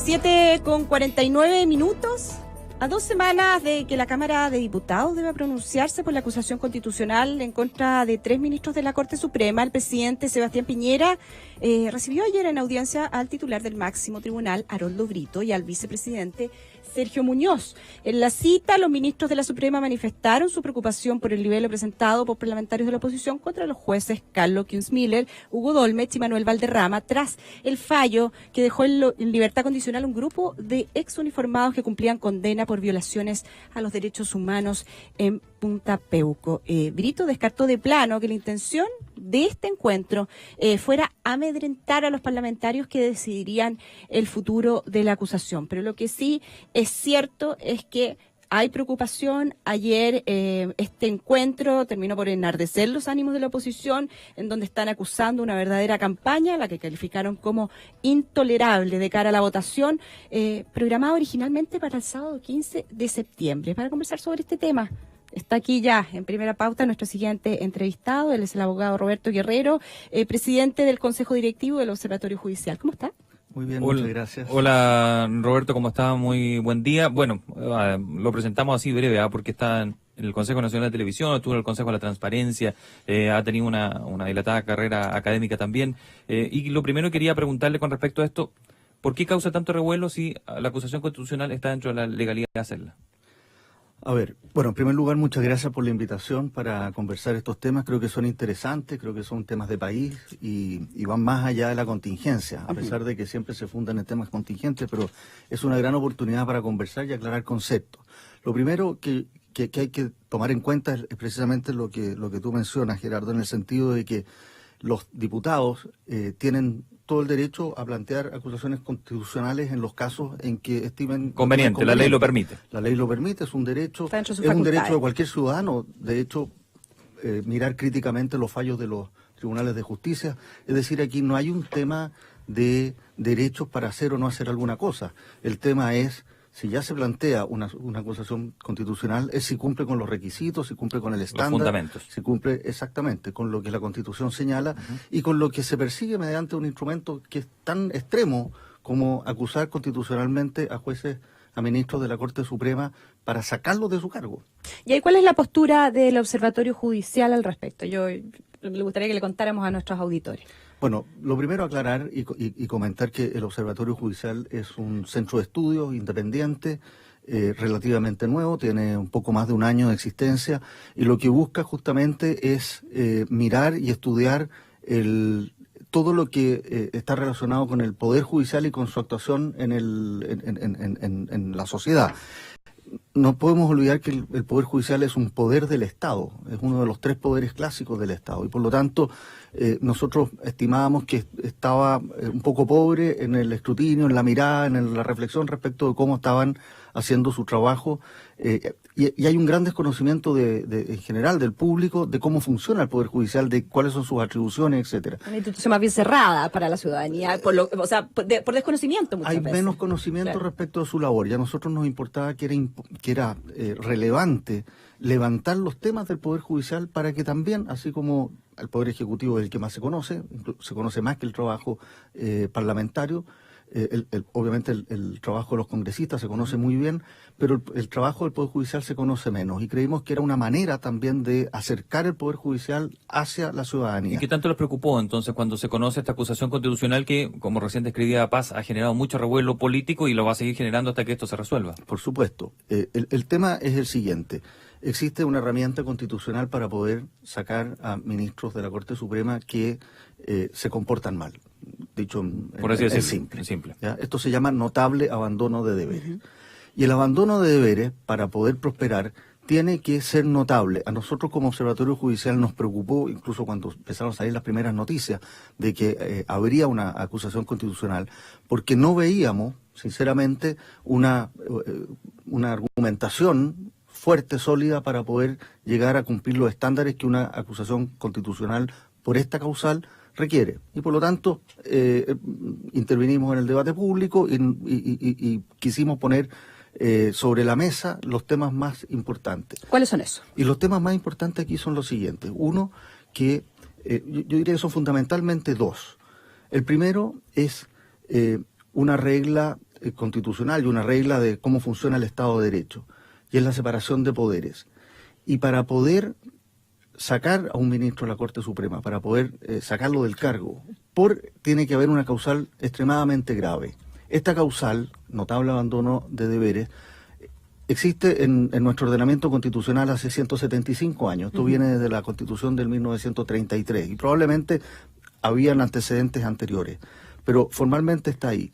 7:49. A 2 semanas de que la Cámara de Diputados deba pronunciarse por la acusación constitucional en contra de 3 ministros de la Corte Suprema, el presidente Sebastián Piñera recibió ayer en audiencia al titular del máximo tribunal, Haroldo Brito, y al vicepresidente Sergio Muñoz. En la cita, los ministros de la Suprema manifestaron su preocupación por el nivel presentado por parlamentarios de la oposición contra los jueces Carlos Kienzmiller, Hugo Dolmetsch y Manuel Valderrama, tras el fallo que dejó en libertad condicional un grupo de exuniformados que cumplían condena por violaciones a los derechos humanos en Punta Peuco. Brito descartó de plano que la intención de este encuentro fuera amedrentar a los parlamentarios que decidirían el futuro de la acusación. Pero lo que sí es cierto es que hay preocupación. Ayer este encuentro terminó por enardecer los ánimos de la oposición, en donde están acusando una verdadera campaña, la que calificaron como intolerable de cara a la votación, programada originalmente para el sábado 15 de septiembre. Para conversar sobre este tema, está aquí ya en primera pauta nuestro siguiente entrevistado. Él es el abogado Roberto Guerrero, presidente del Consejo Directivo del Observatorio Judicial. ¿Cómo está? Muy bien, muchas gracias. Hola Roberto, ¿cómo está? Muy buen día. Bueno, lo presentamos así breve, porque está en el Consejo Nacional de Televisión, estuvo en el Consejo de la Transparencia, ha tenido una dilatada carrera académica también. Y lo primero quería preguntarle con respecto a esto, ¿por qué causa tanto revuelo si la acusación constitucional está dentro de la legalidad de hacerla? A ver, bueno, en primer lugar, muchas gracias por la invitación para conversar estos temas. Creo que son interesantes, creo que son temas de país y van más allá de la contingencia, a pesar de que siempre se fundan en temas contingentes, pero es una gran oportunidad para conversar y aclarar conceptos. Lo primero que hay que tomar en cuenta es precisamente lo que tú mencionas, Gerardo, en el sentido de que los diputados tienen todo el derecho a plantear acusaciones constitucionales en los casos en que estimen conveniente. La ley lo permite. La ley lo permite, es un derecho, un derecho de cualquier ciudadano, de hecho, mirar críticamente los fallos de los tribunales de justicia. Es decir, aquí no hay un tema de derechos para hacer o no hacer alguna cosa. El tema es, si ya se plantea una acusación constitucional, es si cumple con los requisitos, si cumple con el estándar, los fundamentos. Si cumple exactamente con lo que la Constitución señala y con lo que se persigue mediante un instrumento que es tan extremo como acusar constitucionalmente a jueces, a ministros de la Corte Suprema para sacarlos de su cargo. ¿Y ahí cuál es la postura del Observatorio Judicial al respecto? Yo le gustaría que le contáramos a nuestros auditores. Bueno, lo primero aclarar y comentar que el Observatorio Judicial es un centro de estudios independiente, relativamente nuevo, tiene un poco más de un año de existencia y lo que busca justamente es mirar y estudiar todo lo que está relacionado con el Poder Judicial y con su actuación en la sociedad. No podemos olvidar que el Poder Judicial es un poder del Estado, es uno de los 3 poderes clásicos del Estado y por lo tanto nosotros estimábamos que estaba un poco pobre en el escrutinio, en la mirada, en la reflexión respecto de cómo estaban haciendo su trabajo y hay un gran desconocimiento en general del público de cómo funciona el Poder Judicial, de cuáles son sus atribuciones, etcétera. Una institución más bien cerrada para la ciudadanía, por desconocimiento muchas veces. Hay menos conocimiento respecto de su labor y a nosotros nos importaba que era relevante levantar los temas del Poder Judicial para que también, así como el Poder Ejecutivo es el que más se conoce más que el trabajo parlamentario, obviamente el trabajo de los congresistas se conoce muy bien, pero el trabajo del Poder Judicial se conoce menos y creímos que era una manera también de acercar el Poder Judicial hacia la ciudadanía. ¿Y qué tanto les preocupó entonces cuando se conoce esta acusación constitucional que, como recién describía Paz, ha generado mucho revuelo político y lo va a seguir generando hasta que esto se resuelva? Por supuesto. El tema es el siguiente. Existe una herramienta constitucional para poder sacar a ministros de la Corte Suprema que se comportan mal. Dicho en simple. ¿Ya? Esto se llama notable abandono de deberes. Y el abandono de deberes, para poder prosperar, tiene que ser notable. A nosotros como Observatorio Judicial nos preocupó, incluso cuando empezaron a salir las primeras noticias, de que habría una acusación constitucional, porque no veíamos, sinceramente, una argumentación fuerte, sólida, para poder llegar a cumplir los estándares que una acusación constitucional por esta causal requiere. Y por lo tanto, intervinimos en el debate público y quisimos poner sobre la mesa los temas más importantes. ¿Cuáles son esos? Y los temas más importantes aquí son los siguientes. Uno, que yo diría que son fundamentalmente 2. El primero es una regla constitucional y una regla de cómo funciona el Estado de Derecho, y es la separación de poderes. Y para poder sacar a un ministro de la Corte Suprema, para poder sacarlo del cargo, tiene que haber una causal extremadamente grave. Esta causal, notable abandono de deberes, existe en nuestro ordenamiento constitucional hace 175 años. Esto viene desde la Constitución del 1933 y probablemente habían antecedentes anteriores, pero formalmente está ahí.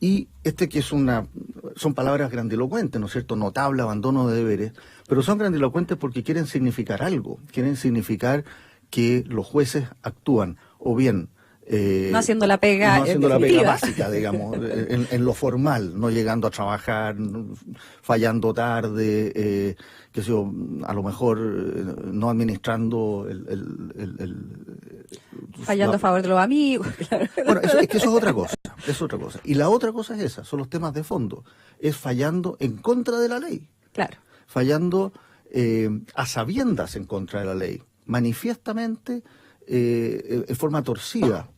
Y que son palabras grandilocuentes, ¿no es cierto? Notable abandono de deberes, pero son grandilocuentes porque quieren significar algo, quieren significar que los jueces actúan, o bien no haciendo la pega, básica, digamos, en lo formal, no llegando a trabajar, fallando tarde, a lo mejor no administrando fallando a favor de los amigos. Claro. Bueno, es que eso es otra cosa, Y la otra cosa es esa, son los temas de fondo, es fallando en contra de la ley. Claro. Fallando a sabiendas en contra de la ley, manifiestamente, en forma torcida,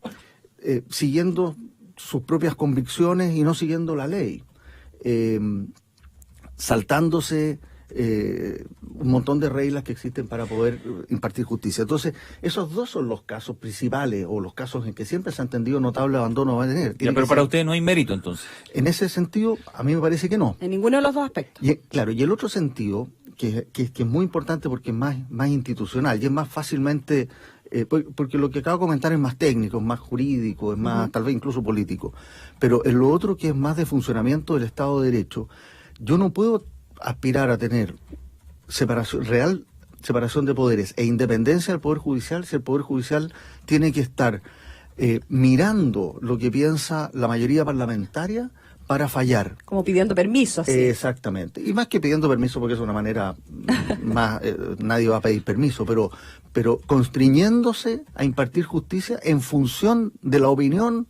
siguiendo sus propias convicciones y no siguiendo la ley, saltándose un montón de reglas que existen para poder impartir justicia. Entonces, esos dos son los casos principales, o los casos en que siempre se ha entendido notable abandono va a tener. Pero para usted no hay mérito, entonces. En ese sentido, a mí me parece que no. En ninguno de los dos aspectos. Y el otro sentido, que es muy importante porque es más institucional y es más fácilmente, porque lo que acabo de comentar es más técnico, es más jurídico, es más tal vez incluso político, pero en lo otro, que es más de funcionamiento del Estado de Derecho, yo no puedo aspirar a tener separación de poderes e independencia del Poder Judicial si el Poder Judicial tiene que estar mirando lo que piensa la mayoría parlamentaria para fallar. Como pidiendo permiso, así. Exactamente. Y más que pidiendo permiso, porque es una manera más, nadie va a pedir permiso, pero constriñéndose a impartir justicia en función de la opinión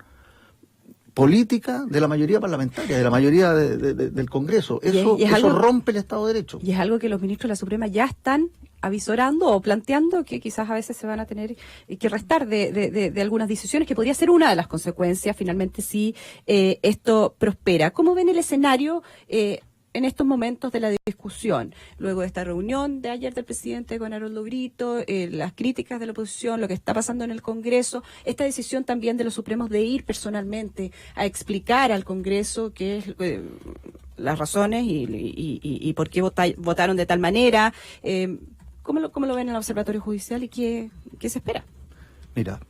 política de la mayoría parlamentaria, de la mayoría del Congreso. Eso rompe el Estado de Derecho. Y es algo que los ministros de la Suprema ya están avisorando o planteando, que quizás a veces se van a tener que restar de algunas decisiones, que podría ser una de las consecuencias finalmente si esto prospera. ¿Cómo ven el escenario en estos momentos de la discusión? Luego de esta reunión de ayer del presidente con Haroldo Brito, las críticas de la oposición, lo que está pasando en el Congreso, esta decisión también de los Supremos de ir personalmente a explicar al Congreso qué es las razones y por qué votaron de tal manera. ¿Cómo lo ven en el Observatorio Judicial y qué se espera? Mira,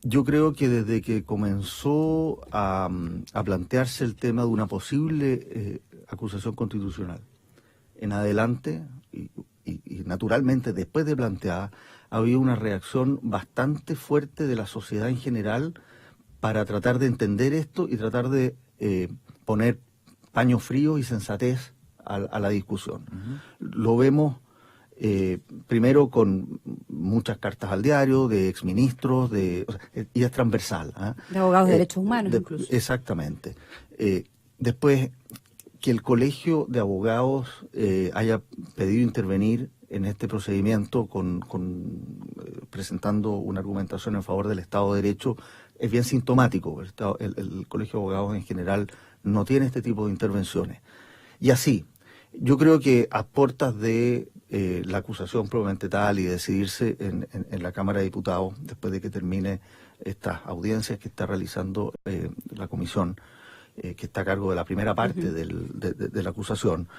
yo creo que desde que comenzó a plantearse el tema de una posible acusación constitucional en adelante, y naturalmente después de planteada, había una reacción bastante fuerte de la sociedad en general para tratar de entender esto y tratar de poner paño frío y sensatez a la discusión. Lo vemos primero con muchas cartas al diario de exministros, y es transversal. De abogados de derechos humanos incluso. Exactamente. Después, que el Colegio de Abogados haya pedido intervenir en este procedimiento presentando una argumentación en favor del Estado de Derecho, es bien sintomático. El Colegio de Abogados en general no tiene este tipo de intervenciones. Y así, yo creo que a puertas de la acusación probablemente tal y decidirse en la Cámara de Diputados, después de que termine estas audiencias que está realizando la comisión, que está a cargo de la primera parte de la acusación,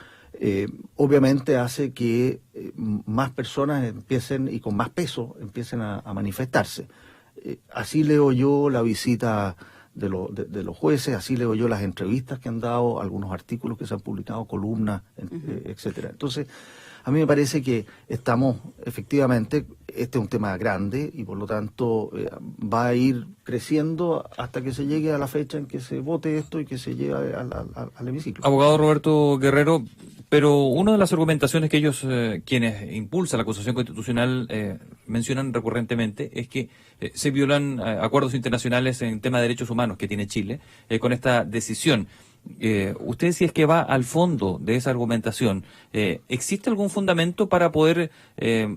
obviamente hace que más personas empiecen, y con más peso, empiecen a manifestarse. Así leo yo la visita de los jueces, así leo yo las entrevistas que han dado, algunos artículos que se han publicado, columnas, etcétera. Entonces, a mí me parece que estamos, efectivamente, este es un tema grande y por lo tanto va a ir creciendo hasta que se llegue a la fecha en que se vote esto y que se llegue al hemiciclo. Abogado Roberto Guerrero, pero una de las argumentaciones que ellos, quienes impulsan la acusación constitucional, mencionan recurrentemente es que se violan acuerdos internacionales en tema de derechos humanos que tiene Chile con esta decisión. Usted, si es que va al fondo de esa argumentación, ¿existe algún fundamento para poder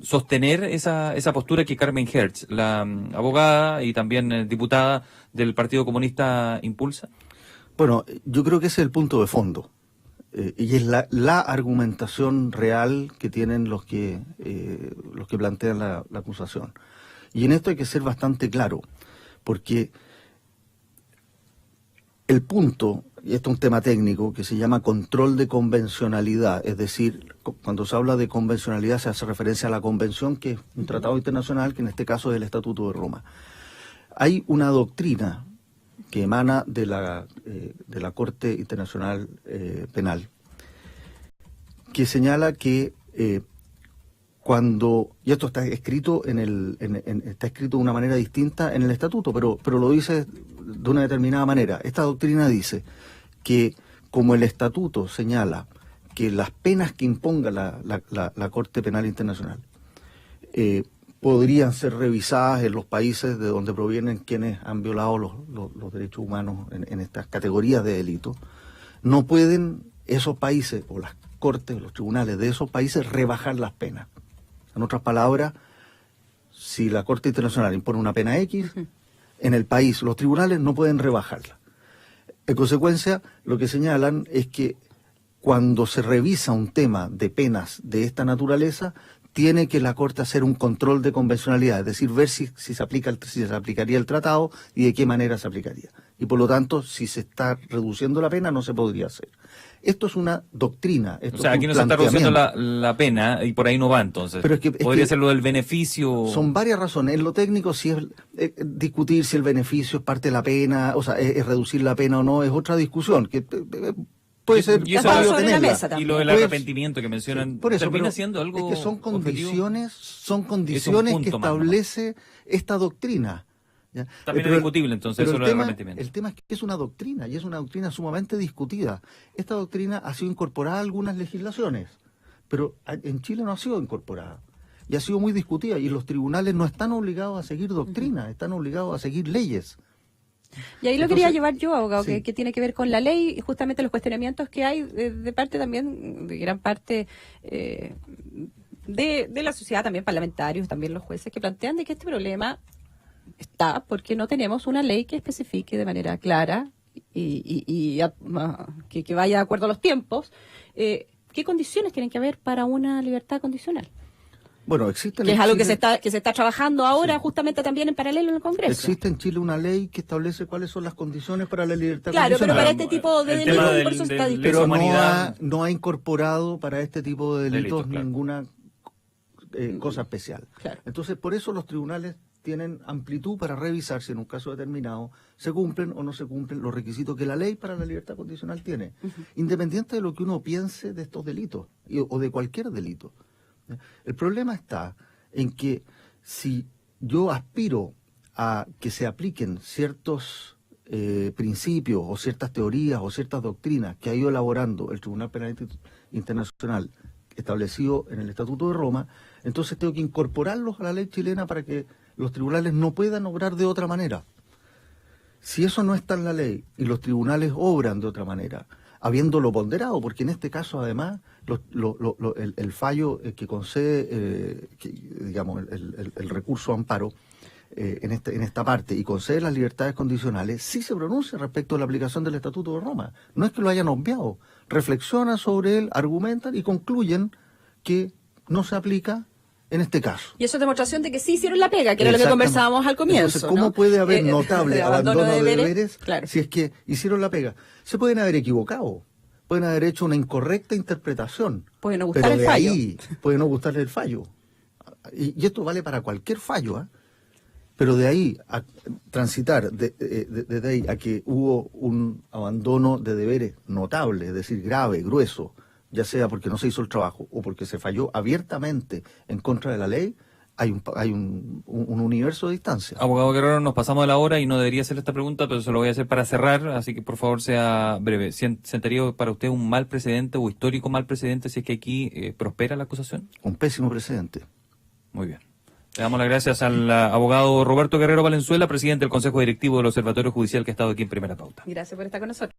sostener esa postura que Carmen Hertz, la abogada y también diputada del Partido Comunista, impulsa? Bueno, yo creo que ese es el punto de fondo. Y es la argumentación real que tienen los que plantean la acusación. Y en esto hay que ser bastante claro, porque el punto, y esto es un tema técnico, que se llama control de convencionalidad, es decir, cuando se habla de convencionalidad se hace referencia a la convención, que es un tratado internacional, que en este caso es el Estatuto de Roma. Hay una doctrina que emana de la Corte Internacional Penal, que señala que cuando, y esto está escrito está escrito de una manera distinta en el estatuto, pero lo dice de una determinada manera. Esta doctrina dice que como el estatuto señala que las penas que imponga la Corte Penal Internacional podrían ser revisadas en los países de donde provienen quienes han violado los derechos humanos en estas categorías de delitos, no pueden esos países, o las cortes, los tribunales de esos países, rebajar las penas. En otras palabras, si la Corte Internacional impone una pena X, en el país los tribunales no pueden rebajarla. En consecuencia, lo que señalan es que cuando se revisa un tema de penas de esta naturaleza, tiene que la Corte hacer un control de convencionalidad, es decir, ver si se aplicaría el tratado y de qué manera se aplicaría. Y por lo tanto, si se está reduciendo la pena, no se podría hacer. Esto es una doctrina. O sea, aquí no se está reduciendo la pena y por ahí no va entonces. Pero podría ser lo del beneficio. Son varias razones. En lo técnico, si es discutir si el beneficio es parte de la pena, o sea, es reducir la pena o no, es otra discusión que puede ser. Y eso sobre la mesa también. Y lo del arrepentimiento que mencionan, por eso, termina siendo algo. Es que son condiciones que más establece esta doctrina. ¿Ya? También es discutible entonces eso del arrepentimiento. El tema es que es una doctrina, y es una doctrina sumamente discutida. Esta doctrina ha sido incorporada a algunas legislaciones, pero en Chile no ha sido incorporada. Y ha sido muy discutida, y los tribunales no están obligados a seguir doctrina, están obligados a seguir leyes. Y ahí lo quería llevar yo, abogado, sí. que tiene que ver con la ley y justamente los cuestionamientos que hay de parte también, de gran parte de la sociedad, también parlamentarios, también los jueces, que plantean de que este problema está porque no tenemos una ley que especifique de manera clara y que vaya de acuerdo a los tiempos qué condiciones tienen que haber para una libertad condicional. Bueno, existe que es algo que se está trabajando ahora, sí, justamente también en paralelo en el Congreso. Existe en Chile una ley que establece cuáles son las condiciones para la libertad condicional. Claro, pero para este tipo de delitos, por eso está dispuesto. Pero no ha incorporado para este tipo de delitos ninguna cosa especial. Claro. Entonces, por eso los tribunales tienen amplitud para revisar si en un caso determinado se cumplen o no se cumplen los requisitos que la ley para la libertad condicional tiene, independiente de lo que uno piense de estos delitos o de cualquier delito. El problema está en que si yo aspiro a que se apliquen ciertos principios o ciertas teorías o ciertas doctrinas que ha ido elaborando el Tribunal Penal Internacional establecido en el Estatuto de Roma, entonces tengo que incorporarlos a la ley chilena para que los tribunales no puedan obrar de otra manera. Si eso no está en la ley y los tribunales obran de otra manera, habiéndolo ponderado, porque en este caso además el fallo que concede, digamos, el recurso a amparo en esta parte y concede las libertades condicionales, sí se pronuncia respecto a la aplicación del Estatuto de Roma. No es que lo hayan obviado, reflexionan sobre él, argumentan y concluyen que no se aplica en este caso. Y eso es demostración de que sí hicieron la pega, que era lo que conversábamos al comienzo. Entonces, ¿cómo puede haber notable abandono de deberes claro, si es que hicieron la pega? Se pueden haber equivocado, pueden haber hecho una incorrecta interpretación. Puede no gustar el fallo. Ahí puede no gustarle el fallo. Y esto vale para cualquier fallo, ¿eh? Pero de ahí a transitar, desde ahí a que hubo un abandono de deberes notable, es decir, grave, grueso, ya sea porque no se hizo el trabajo o porque se falló abiertamente en contra de la ley, hay un universo de distancia. Abogado Guerrero, nos pasamos de la hora y no debería hacer esta pregunta, pero se lo voy a hacer para cerrar, así que por favor sea breve. ¿Sentaría para usted un mal precedente o histórico mal precedente si es que aquí prospera la acusación? Un pésimo precedente. Muy bien. Le damos las gracias al abogado Roberto Guerrero Valenzuela, presidente del Consejo Directivo del Observatorio Judicial, que ha estado aquí en Primera Pauta. Gracias por estar con nosotros.